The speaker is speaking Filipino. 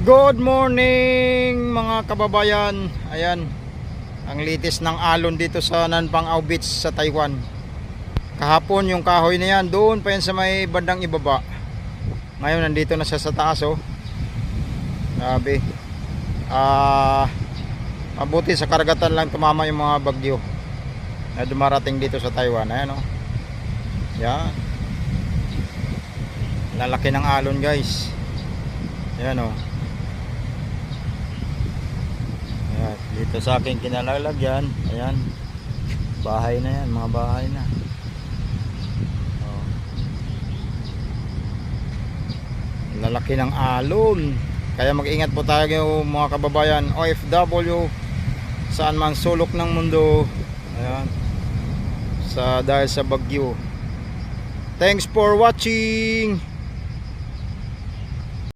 Good morning mga kababayan. Ayan, ang litis ng alon dito sa Nanpang Beach sa Taiwan. Kahapon yung kahoy na yan, doon pa yan sa may bandang ibaba. Ngayon nandito na siya sa taas, oh. Grabe. Mabuti sa karagatan lang tumama yung mga bagyo na dumarating dito sa Taiwan. Ayan, oh. Yan. Lalaki ng alon, guys. Ayan, oh. Ayan, dito sa aking kinalalagyan. Ayan, bahay na yan, mga bahay na. Oh. Lalaki ng alon. Kaya mag-ingat po tayo mga kababayan OFW, saan man sulok ng mundo. Ayan, dahil sa bagyo. Thanks for watching.